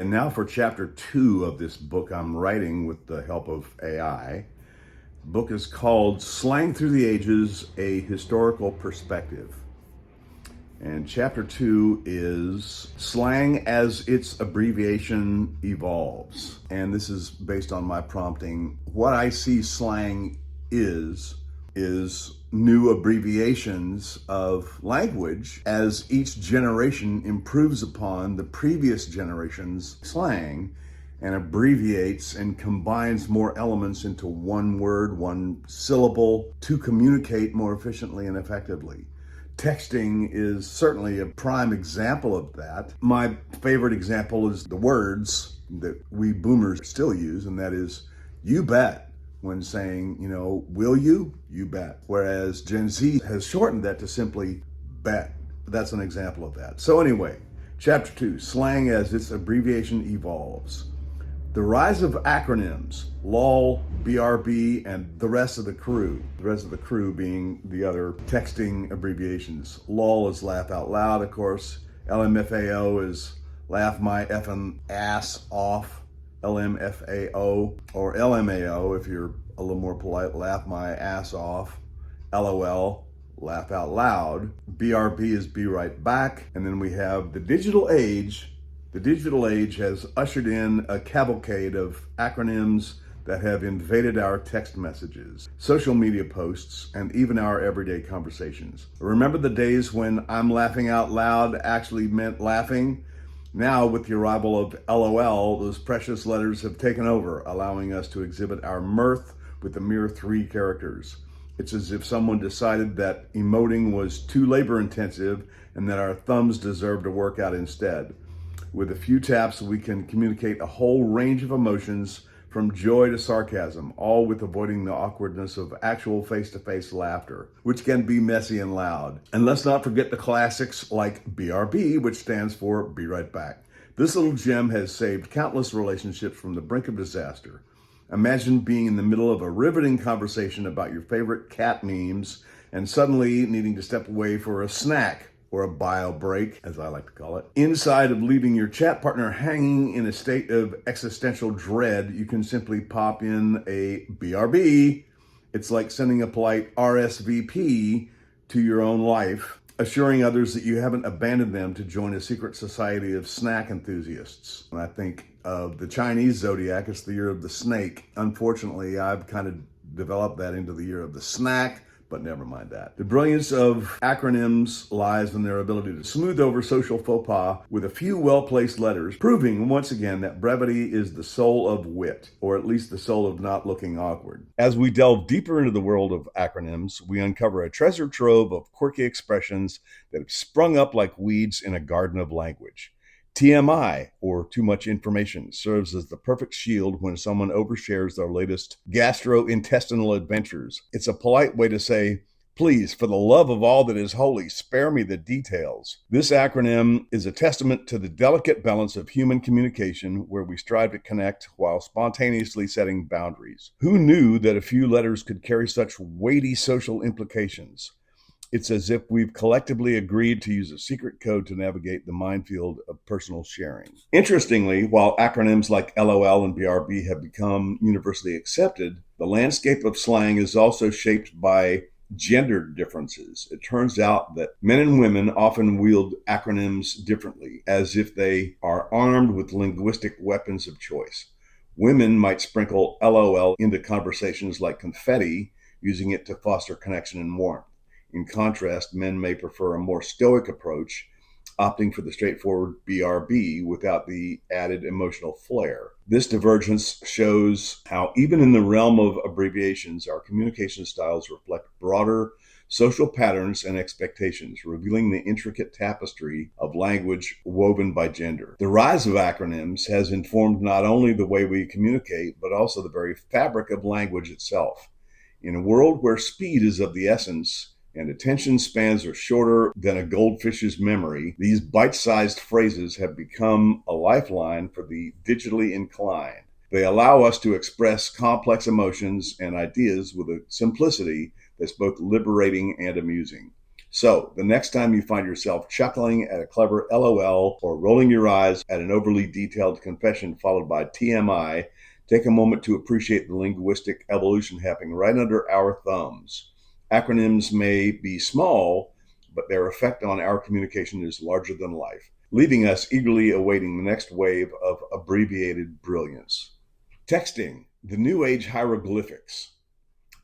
And now for chapter 2 of this book I'm writing with the help of AI. The book is called Slang Through the Ages, A Historical Perspective. And chapter 2 is Slang as its abbreviation evolves. And this is based on my prompting. What I see slang is new abbreviations of language as each generation improves upon the previous generation's slang and abbreviates and combines more elements into one word, one syllable to communicate more efficiently and effectively. Texting is certainly a prime example of that. My favorite example is the words that we boomers still use, and that is, you bet. When saying, will you? You bet. Whereas Gen Z has shortened that to simply bet. That's an example of that. So anyway, chapter 2, slang as its abbreviation evolves. The rise of acronyms, LOL, BRB, and the rest of the crew. The rest of the crew being the other texting abbreviations. LOL is laugh out loud, of course. LMFAO is laugh my effing ass off. LMFAO, or LMAO if you're a little more polite, laugh my ass off. LOL, laugh out loud. BRB is be right back. And then we have the digital age. The digital age has ushered in a cavalcade of acronyms that have invaded our text messages, social media posts, and even our everyday conversations. Remember the days when I'm laughing out loud actually meant laughing? Now, with the arrival of LOL, those precious letters have taken over, allowing us to exhibit our mirth with a mere 3 characters. It's as if someone decided that emoting was too labor-intensive and that our thumbs deserved a workout instead. With a few taps, we can communicate a whole range of emotions from joy to sarcasm, all with avoiding the awkwardness of actual face-to-face laughter, which can be messy and loud. And let's not forget the classics like BRB, which stands for Be Right Back. This little gem has saved countless relationships from the brink of disaster. Imagine being in the middle of a riveting conversation about your favorite cat memes and suddenly needing to step away for a snack, or a bio break, as I like to call it. Inside of leaving your chat partner hanging in a state of existential dread, you can simply pop in a BRB. It's like sending a polite RSVP to your own life, assuring others that you haven't abandoned them to join a secret society of snack enthusiasts. And I think of the Chinese zodiac, it's the year of the snake. Unfortunately, I've kind of developed that into the year of the snack, but never mind that. The brilliance of acronyms lies in their ability to smooth over social faux pas with a few well-placed letters, proving once again that brevity is the soul of wit, or at least the soul of not looking awkward. As we delve deeper into the world of acronyms, we uncover a treasure trove of quirky expressions that have sprung up like weeds in a garden of language. TMI, or too much information, serves as the perfect shield when someone overshares their latest gastrointestinal adventures. It's a polite way to say, please, for the love of all that is holy, spare me the details. This acronym is a testament to the delicate balance of human communication where we strive to connect while spontaneously setting boundaries. Who knew that a few letters could carry such weighty social implications? It's as if we've collectively agreed to use a secret code to navigate the minefield of personal sharing. Interestingly, while acronyms like LOL and BRB have become universally accepted, the landscape of slang is also shaped by gender differences. It turns out that men and women often wield acronyms differently, as if they are armed with linguistic weapons of choice. Women might sprinkle LOL into conversations like confetti, using it to foster connection and warmth. In contrast, men may prefer a more stoic approach, opting for the straightforward BRB without the added emotional flair. This divergence shows how even in the realm of abbreviations, our communication styles reflect broader social patterns and expectations, revealing the intricate tapestry of language woven by gender. The rise of acronyms has informed not only the way we communicate, but also the very fabric of language itself. In a world where speed is of the essence, and attention spans are shorter than a goldfish's memory, these bite-sized phrases have become a lifeline for the digitally inclined. They allow us to express complex emotions and ideas with a simplicity that's both liberating and amusing. So, the next time you find yourself chuckling at a clever LOL or rolling your eyes at an overly detailed confession followed by TMI, take a moment to appreciate the linguistic evolution happening right under our thumbs. Acronyms may be small, but their effect on our communication is larger than life, leaving us eagerly awaiting the next wave of abbreviated brilliance. Texting, the new age hieroglyphics.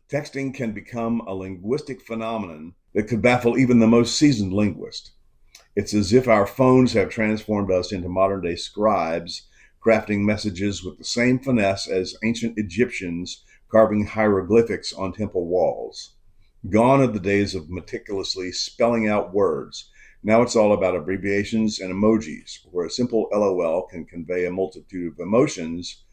Texting can become a linguistic phenomenon that could baffle even the most seasoned linguist. It's as if our phones have transformed us into modern day scribes, crafting messages with the same finesse as ancient Egyptians carving hieroglyphics on temple walls. Gone are the days of meticulously spelling out words. Now it's all about abbreviations and emojis, where a simple LOL can convey a multitude of emotions,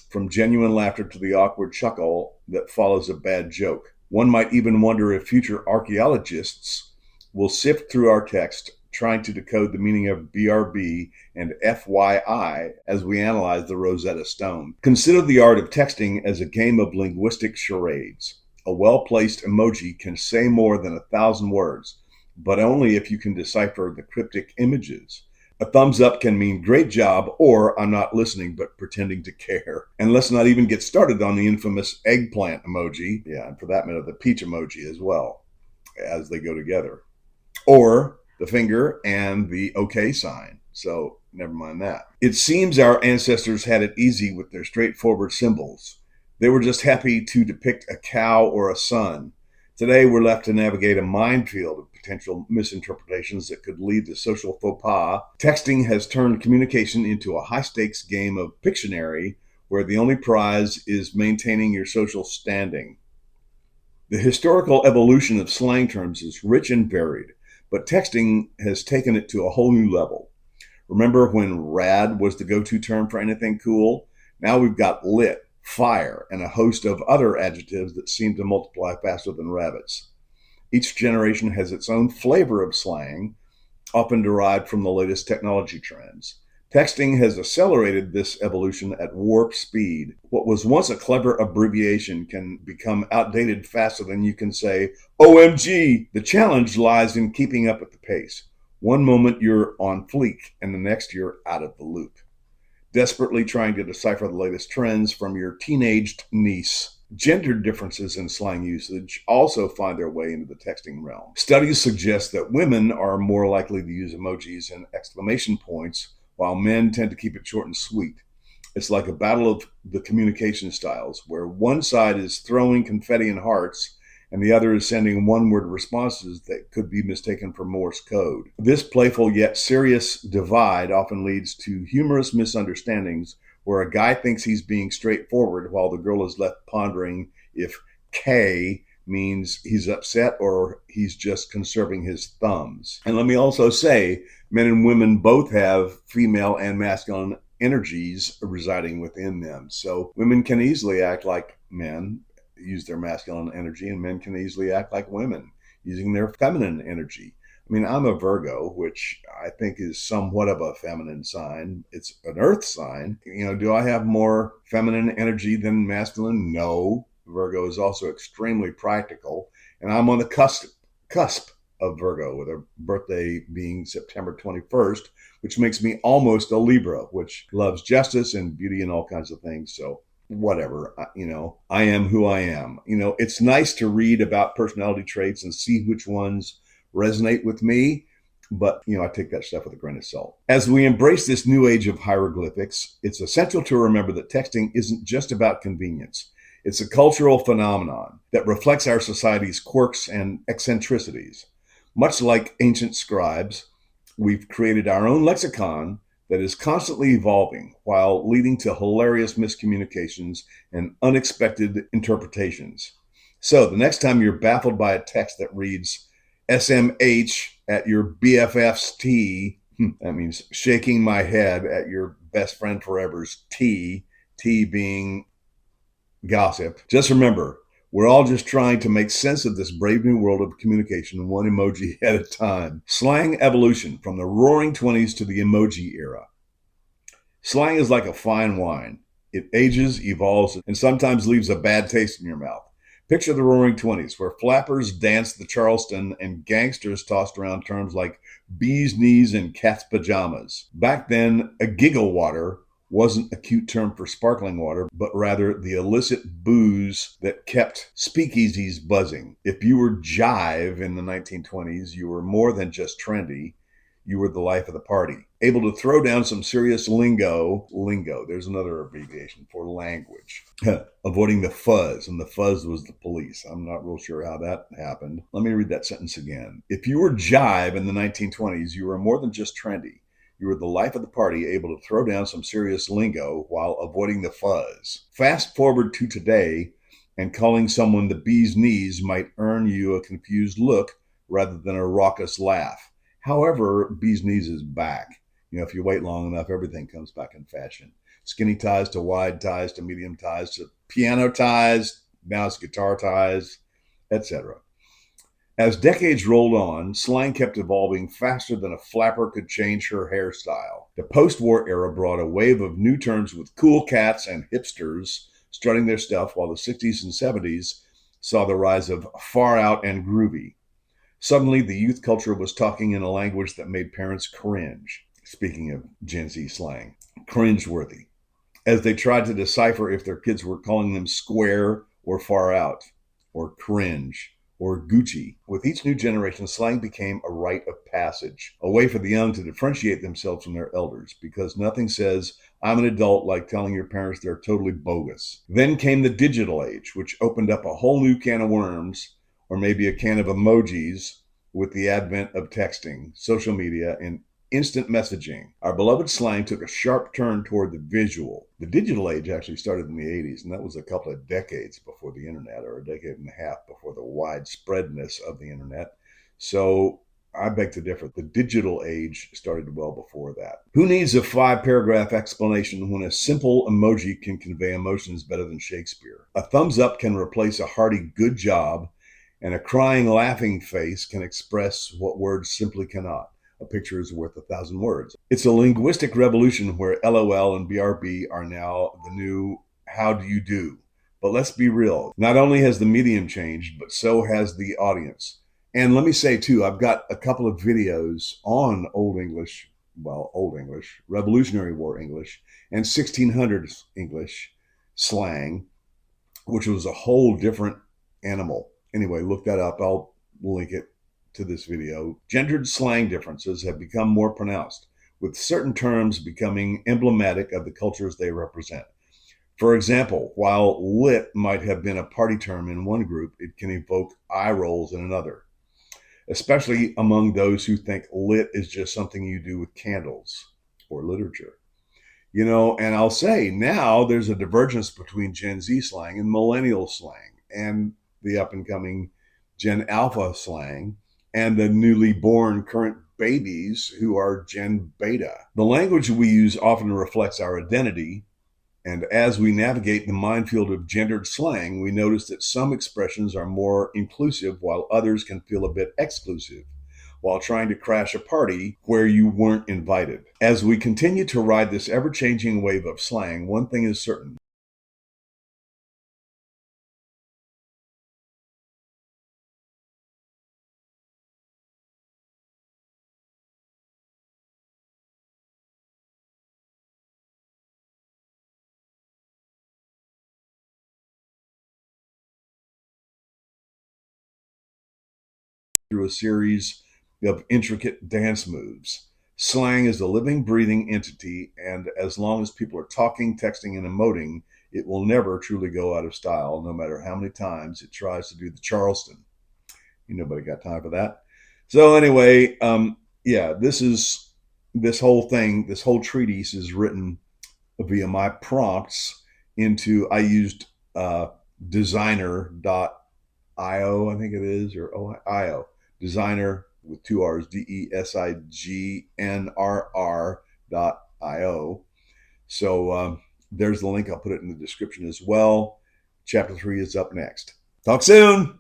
from genuine laughter to the awkward chuckle that follows a bad joke. One might even wonder if future archaeologists will sift through our text trying to decode the meaning of BRB and FYI as we analyze the Rosetta Stone. Consider the art of texting as a game of linguistic charades. A well-placed emoji can say more than 1,000 words, but only if you can decipher the cryptic images. A thumbs up can mean great job or I'm not listening but pretending to care. And let's not even get started on the infamous eggplant emoji. Yeah, and for that matter, the peach emoji as well, as they go together. Or the finger and the OK sign. So never mind that. It seems our ancestors had it easy with their straightforward symbols. They were just happy to depict a cow or a sun. Today, we're left to navigate a minefield of potential misinterpretations that could lead to social faux pas. Texting has turned communication into a high-stakes game of Pictionary, where the only prize is maintaining your social standing. The historical evolution of slang terms is rich and varied, but texting has taken it to a whole new level. Remember when rad was the go-to term for anything cool? Now we've got lit, fire, and a host of other adjectives that seem to multiply faster than rabbits. Each generation has its own flavor of slang, often derived from the latest technology trends. Texting has accelerated this evolution at warp speed. What was once a clever abbreviation can become outdated faster than you can say, OMG! The challenge lies in keeping up at the pace. One moment you're on fleek, and the next you're out of the loop, desperately trying to decipher the latest trends from your teenaged niece. Gender differences in slang usage also find their way into the texting realm. Studies suggest that women are more likely to use emojis and exclamation points, while men tend to keep it short and sweet. It's like a battle of the communication styles, where one side is throwing confetti and hearts, and the other is sending one-word responses that could be mistaken for Morse code. This playful yet serious divide often leads to humorous misunderstandings where a guy thinks he's being straightforward while the girl is left pondering if K means he's upset or he's just conserving his thumbs. And let me also say, men and women both have female and masculine energies residing within them. So women can easily act like men, use their masculine energy, and men can easily act like women using their feminine energy. I mean, I'm a Virgo, which I think is somewhat of a feminine sign. It's an earth sign. Do I have more feminine energy than masculine? No. Virgo is also extremely practical, and I'm on the cusp of Virgo, with a birthday being September 21st, which makes me almost a Libra, which loves justice and beauty and all kinds of things. So whatever, I am who I am. It's nice to read about personality traits and see which ones resonate with me, but I take that stuff with a grain of salt. As we embrace this new age of hieroglyphics, it's essential to remember that texting isn't just about convenience. It's a cultural phenomenon that reflects our society's quirks and eccentricities. Much like ancient scribes, we've created our own lexicon that is constantly evolving while leading to hilarious miscommunications and unexpected interpretations. So the next time you're baffled by a text that reads SMH at your BFF's tea, that means shaking my head at your best friend forever's tea being gossip, just remember, we're all just trying to make sense of this brave new world of communication, one emoji at a time. Slang evolution from the roaring 20s to the emoji era. Slang is like a fine wine. It ages, evolves, and sometimes leaves a bad taste in your mouth. Picture the Roaring Twenties, where flappers danced the Charleston and gangsters tossed around terms like bee's knees and cat's pajamas. Back then, a giggle water wasn't a cute term for sparkling water, but rather the illicit booze that kept speakeasies buzzing. If you were jive in the 1920s, you were more than just trendy. You were the life of the party. Able to throw down some serious lingo, there's another abbreviation for language. Avoiding the fuzz, and the fuzz was the police. I'm not real sure how that happened. Let me read that sentence again. If you were jive in the 1920s, you were more than just trendy. You were the life of the party, able to throw down some serious lingo while avoiding the fuzz. Fast forward to today, and calling someone the bee's knees might earn you a confused look rather than a raucous laugh. However, bee's knees is back. If you wait long enough, everything comes back in fashion. Skinny ties to wide ties to medium ties to piano ties, now it's guitar ties, etc. As decades rolled on, slang kept evolving faster than a flapper could change her hairstyle. The post-war era brought a wave of new terms with cool cats and hipsters strutting their stuff, while the 60s and 70s saw the rise of far out and groovy. Suddenly, the youth culture was talking in a language that made parents cringe. Speaking of Gen Z slang, cringeworthy, as they tried to decipher if their kids were calling them square or far out, or cringe, or Gucci. With each new generation, slang became a rite of passage, a way for the young to differentiate themselves from their elders, because nothing says, I'm an adult, like telling your parents they're totally bogus. Then came the digital age, which opened up a whole new can of worms, or maybe a can of emojis, with the advent of texting, social media, and instant messaging. Our beloved slang took a sharp turn toward the visual. The digital age actually started in the 80s, and that was a couple of decades before the internet, or a decade and a half before the widespreadness of the internet. So I beg to differ. The digital age started well before that. Who needs a 5-paragraph explanation when a simple emoji can convey emotions better than Shakespeare? A thumbs up can replace a hearty good job, and a crying, laughing face can express what words simply cannot. A picture is worth 1,000 words. It's a linguistic revolution where LOL and BRB are now the new how do you do. But let's be real. Not only has the medium changed, but so has the audience. And let me say too, I've got a couple of videos on Old English, Revolutionary War English, and 1600s English slang, which was a whole different animal. Anyway, look that up. I'll link it to this video. Gendered slang differences have become more pronounced, with certain terms becoming emblematic of the cultures they represent. For example, while lit might have been a party term in one group, it can evoke eye rolls in another, especially among those who think lit is just something you do with candles or literature. And I'll say now there's a divergence between Gen Z slang and millennial slang, and the up and coming Gen Alpha slang, and the newly born current babies who are Gen Beta. The language we use often reflects our identity, and as we navigate the minefield of gendered slang, we notice that some expressions are more inclusive while others can feel a bit exclusive, while trying to crash a party where you weren't invited. As we continue to ride this ever-changing wave of slang, one thing is certain. Through a series of intricate dance moves. Slang is a living, breathing entity, and as long as people are talking, texting, and emoting, it will never truly go out of style, no matter how many times it tries to do the Charleston. Nobody got time for that. So anyway, this whole treatise is written via my prompts into, I used designer.io, I think it is, or IO, designer with 2 R's, DESIGNRR.io. So there's the link. I'll put it in the description as well. Chapter 3 is up next. Talk soon.